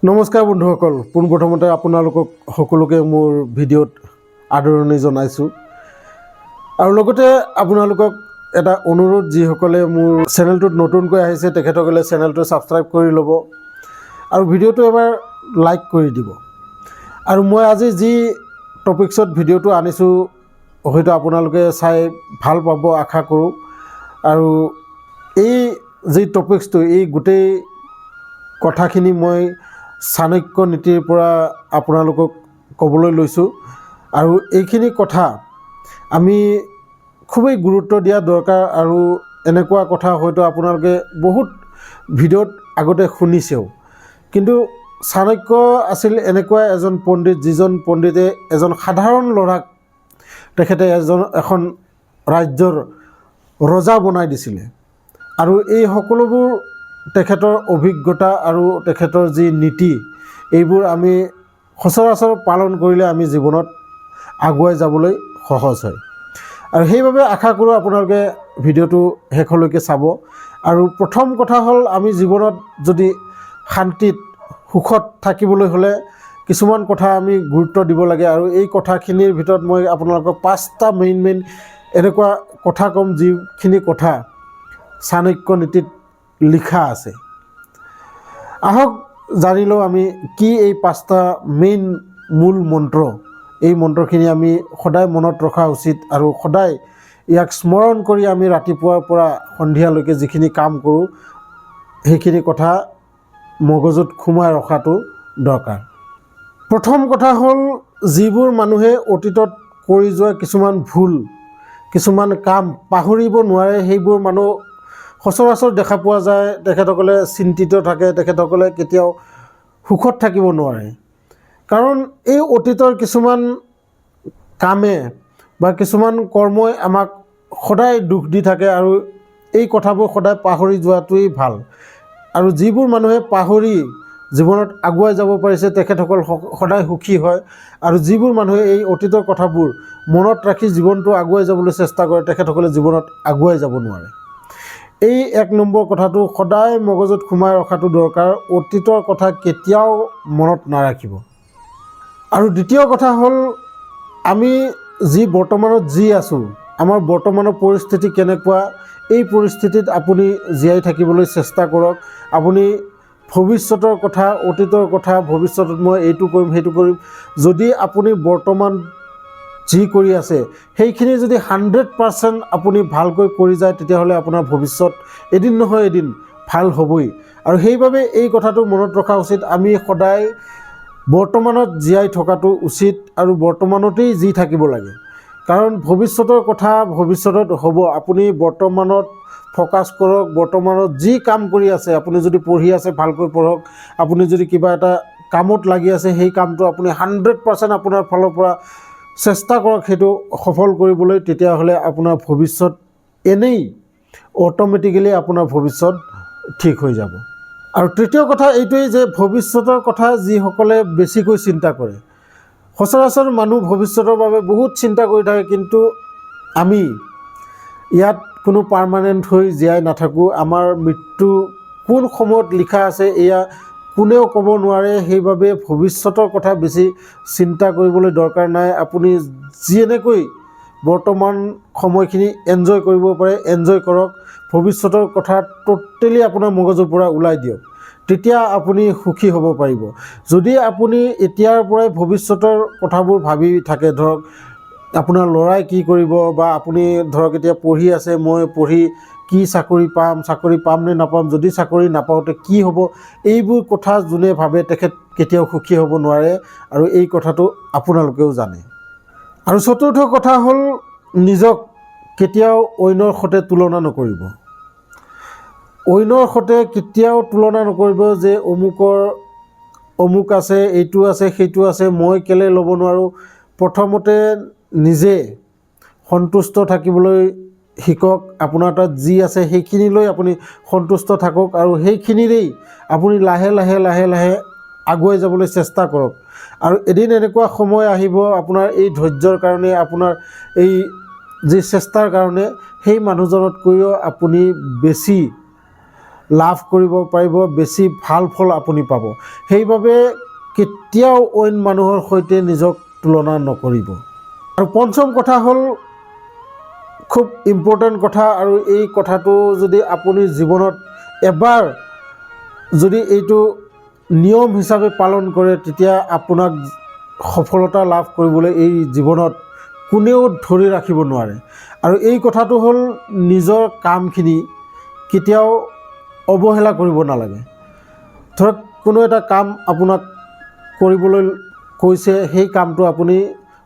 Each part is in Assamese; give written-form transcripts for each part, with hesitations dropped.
নমস্কাৰ বন্ধুসকল, পোনপ্ৰথমতে আপোনালোকক সকলোকে মোৰ ভিডিঅ'ত আদৰণি জনাইছোঁ আৰু লগতে আপোনালোকক এটা অনুৰোধ, যিসকলে মোৰ চেনেলটোত নতুনকৈ আহিছে তেখেতসকলে চেনেলটো ছাবস্ক্ৰাইব কৰি ল'ব আৰু ভিডিঅ'টো এবাৰ লাইক কৰি দিব। আৰু মই আজি যি টপিকছত ভিডিঅ'টো আনিছোঁ হয়তো আপোনালোকে চাই ভাল পাব আশা কৰোঁ। আৰু এই যি টপিকছটো, এই গোটেই কথাখিনি মই চাণক্য নীতিৰ পৰা আপোনালোকক ক'বলৈ লৈছোঁ আৰু এইখিনি কথা আমি খুবেই গুৰুত্ব দিয়া দৰকাৰ। আৰু এনেকুৱা কথা হয়তো আপোনালোকে বহুত ভিডিঅ'ত আগতে শুনিছেও, কিন্তু চাণক্য আছিল এনেকুৱা এজন পণ্ডিত, যিজন পণ্ডিতে এজন সাধাৰণ ল'ৰাক তেখেতে এখন ৰাজ্যৰ ৰজা বনাই দিছিলে। আৰু এই সকলোবোৰ তেখেতৰ অভিজ্ঞতা আৰু তেখেতৰ যি নীতি, এইবোৰ আমি সচৰাচৰ পালন কৰিলে আমি জীৱনত আগুৱাই যাবলৈ সহজ হয়। আৰু সেইবাবে আশা কৰোঁ আপোনালোকে ভিডিঅ'টো শেষলৈকে চাব। আৰু প্ৰথম কথা হ'ল, আমি জীৱনত যদি শান্তিত সুখত থাকিবলৈ হ'লে কিছুমান কথা আমি গুৰুত্ব দিব লাগে। আৰু এই কথাখিনিৰ ভিতৰত মই আপোনালোকক 5টা মেইন এনেকুৱা কথা ক'ম, যিখিনি কথা চাণক্য নীতিত লিখা আছে। আহক জানি লওঁ আমি কি এই 5টা মেইন মূল মন্ত্ৰ। এই মন্ত্ৰখিনি আমি সদায় মনত ৰখা উচিত আৰু সদায় ইয়াক স্মৰণ কৰি আমি ৰাতিপুৱাৰ পৰা সন্ধিয়ালৈকে যিখিনি কাম কৰোঁ সেইখিনি কথা মগজুত সোমাই ৰখাটো দৰকাৰ। প্ৰথম কথা হ'ল, যিবোৰ মানুহে অতীতত কৰি যোৱা কিছুমান ভুল, কিছুমান কাম পাহৰিব নোৱাৰে, সেইবোৰ মানুহ সচৰাচৰ দেখা পোৱা যায়। তেখেতসকলে চিন্তিত থাকে, তেখেতসকলে কেতিয়াও সুখত থাকিব নোৱাৰে। কাৰণ এই অতীতৰ কিছুমান কামে বা কিছুমান কৰ্মই আমাক সদায় দুখ দি থাকে আৰু এই কথাবোৰ সদায় পাহৰি যোৱাটোৱেই ভাল। আৰু যিবোৰ মানুহে পাহৰি জীৱনত আগুৱাই যাব পাৰিছে তেখেতসকল সদায় সুখী হয়। আৰু যিবোৰ মানুহে এই অতীতৰ কথাবোৰ মনত ৰাখি জীৱনটো আগুৱাই যাবলৈ চেষ্টা কৰে তেখেতসকলে জীৱনত আগুৱাই যাব নোৱাৰে। এই 1 নম্বৰ কথাটো সদায় মগজুত সোমাই ৰখাটো দৰকাৰ। অতীতৰ কথা কেতিয়াও মনত নাৰাখিব। আৰু দ্বিতীয় কথা হ'ল, আমি যি বৰ্তমানত যি আছোঁ, আমাৰ বৰ্তমানৰ পৰিস্থিতি কেনেকুৱা, এই পৰিস্থিতিত আপুনি জীয়াই থাকিবলৈ চেষ্টা কৰক। আপুনি ভৱিষ্যতৰ কথা, অতীতৰ কথা, ভৱিষ্যতত মই এইটো কৰিম সেইটো কৰিম, যদি আপুনি বৰ্তমান যি কৰি আছে সেইখিনি যদি 100% আপুনি ভালকৈ কৰি যায়, তেতিয়াহ'লে আপোনাৰ ভৱিষ্যত এদিন নহয় এদিন ভাল হ'বই। আৰু সেইবাবে এই কথাটো মনত ৰখা উচিত, আমি সদায় বৰ্তমানত জীয়াই থকাটো উচিত আৰু বৰ্তমানতেই যি থাকিব লাগে। কাৰণ ভৱিষ্যতৰ কথা ভৱিষ্যতত হ'ব। আপুনি বৰ্তমানত ফ'কাছ কৰক। বৰ্তমানত যি কাম কৰি আছে, আপুনি যদি পঢ়ি আছে ভালকৈ পঢ়ক, আপুনি যদি কিবা এটা কামত লাগি আছে সেই কামটো আপুনি 100% আপোনাৰ ফালৰ পৰা চেষ্টা কৰক সেইটো সফল কৰিবলৈ। তেতিয়াহ'লে আপোনাৰ ভৱিষ্যত এনেই অট'মেটিকেলি আপোনাৰ ভৱিষ্যত ঠিক হৈ যাব। আৰু তৃতীয় কথা এইটোৱেই যে ভৱিষ্যতৰ কথা যিসকলে বেছিকৈ চিন্তা কৰে, সচৰাচৰ মানুহ ভৱিষ্যতৰ বাবে বহুত চিন্তা কৰি থাকে, কিন্তু আমি ইয়াত কোনো পাৰ্মানেণ্ট হৈ জীয়াই নাথাকোঁ। আমাৰ মৃত্যু কোন সময়ত লিখা আছে এয়া কোনেও ক'ব নোৱাৰে। সেইবাবে ভৱিষ্যতৰ কথা বেছি চিন্তা কৰিবলৈ দৰকাৰ নাই। আপুনি যেনেকৈ বৰ্তমান সময়খিনি এনজয় কৰিব পাৰে এনজয় কৰক। ভৱিষ্যতৰ কথা টোটেলি আপোনাৰ মগজুৰ পৰা ওলাই দিয়ক, তেতিয়া আপুনি সুখী হ'ব পাৰিব। যদি আপুনি এতিয়াৰ পৰাই ভৱিষ্যতৰ কথাবোৰ ভাবি থাকে, ধৰক আপোনাৰ ল'ৰাই কি কৰিব, বা আপুনি ধৰক এতিয়া পঢ়ি আছে, মই পঢ়ি কি চাকৰি পাম নে নাপাম, যদি চাকৰি নাপাওঁতে কি হ'ব, এইবোৰ কথা যোনে ভাবে তেখেত কেতিয়াও সুখী হ'ব নোৱাৰে। আৰু এই কথাটো আপোনালোকেও জানে। আৰু চতুৰ্থ কথা হ'ল, নিজক কেতিয়াও অন্যৰ সৈতে তুলনা নকৰিব। অন্যৰ সৈতে কেতিয়াও তুলনা নকৰিব যে অমুক আছে, এইটো আছে, সেইটো আছে, মই কেলৈ ল'ব নোৱাৰোঁ। প্ৰথমতে নিজে সন্তুষ্ট থাকিবলৈ শিকক। আপোনাৰ তাত যি আছে সেইখিনিলৈ আপুনি সন্তুষ্ট থাকক আৰু সেইখিনিৰেই আপুনি লাহে লাহে আগুৱাই যাবলৈ চেষ্টা কৰক। আৰু এদিন এনেকুৱা সময় আহিব আপোনাৰ এই ধৈৰ্যৰ কাৰণে, আপোনাৰ এই যি চেষ্টাৰ কাৰণে, সেই মানুহজনতকৈও আপুনি বেছি লাভ কৰিব পাৰিব, বেছি ভাল ফল আপুনি পাব। সেইবাবে কেতিয়াও অইন মানুহৰ সৈতে নিজক তুলনা নকৰিব। আৰু পঞ্চম কথা হ'ল খুব ইম্পৰ্টেণ্ট কথা, আৰু এই কথাটো যদি আপুনি জীৱনত এবাৰ যদি এইটো নিয়ম হিচাপে পালন কৰে, তেতিয়া আপোনাক সফলতা লাভ কৰিবলৈ এই জীৱনত কোনেও ধৰি ৰাখিব নোৱাৰে। আৰু এই কথাটো হ'ল নিজৰ কামখিনি কেতিয়াও অৱহেলা কৰিব নালাগে। ধৰক কোনো এটা কাম আপোনাক কৰিবলৈ কৈছে, সেই কামটো আপুনি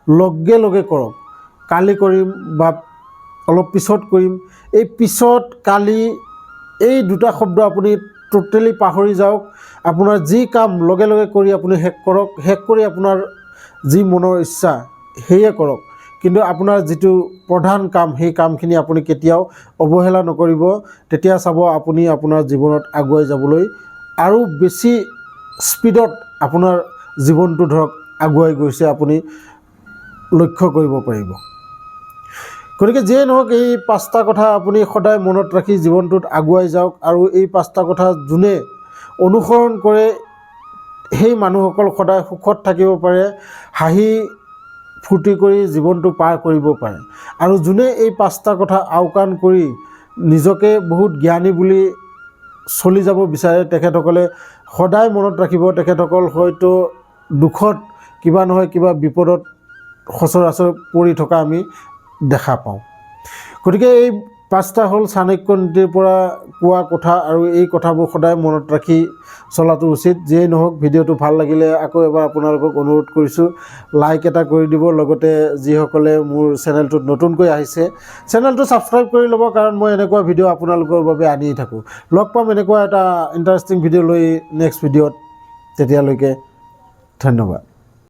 লগে লগে কৰক। কালি কৰিম বা অলপ পিছত কৰিম, এই পিছত কালি এই দুটা শব্দ আপুনি টোটেলি পাহৰি যাওক। আপোনাৰ যি কাম লগে লগে কৰি আপুনি শেষ কৰক, শেষ কৰি আপোনাৰ যি মনৰ ইচ্ছা সেয়ে কৰক। কিন্তু আপোনাৰ যিটো প্ৰধান কাম, সেই কামখিনি আপুনি কেতিয়াও অৱহেলা নকৰিব। তেতিয়া চাব আপুনি আপোনাৰ জীৱনত আগুৱাই যাবলৈ আৰু বেছি স্পীডত আপোনাৰ জীৱনটো ধৰক আগুৱাই গৈছে, আপুনি লক্ষ্য কৰিব পাৰিব। গতিকে যিয়ে নহওক, এই 5টা কথা আপুনি সদায় মনত ৰাখি জীৱনটোত আগুৱাই যাওক। আৰু এই 5টা কথা যোনে অনুসৰণ কৰে, সেই মানুহসকল সদায় সুখত থাকিব পাৰে, হাঁহি ফূৰ্তি কৰি জীৱনটো পাৰ কৰিব পাৰে। আৰু যোনে এই 5টা কথা আওকাণ কৰি নিজকে বহুত জ্ঞানী বুলি চলি যাব বিচাৰে, তেখেতসকলে সদায় মনত ৰাখিব, তেখেতসকল হয়তো দুখত কিবা নহয় কিবা বিপদত সচৰাচৰ পৰি থকা আমি দেখা পাওঁ। গতিকে এই 5টা হ'ল চাণক্য নীতিৰ পৰা কোৱা কথা, আৰু এই কথাবোৰ সদায় মনত ৰাখি চলাটো উচিত। যিয়েই নহওক, ভিডিঅ'টো ভাল লাগিলে আকৌ এবাৰ আপোনালোকক অনুৰোধ কৰিছোঁ, লাইক এটা কৰি দিব। লগতে যিসকলে মোৰ চেনেলটোত নতুনকৈ আহিছে, চেনেলটো ছাবস্ক্ৰাইব কৰি ল'ব, কাৰণ মই এনেকুৱা ভিডিঅ' আপোনালোকৰ বাবে আনিয়ে থাকোঁ। লগ পাম এনেকুৱা এটা ইণ্টাৰেষ্টিং ভিডিঅ' লৈ নেক্সট ভিডিঅ'ত। তেতিয়ালৈকে ধন্যবাদ।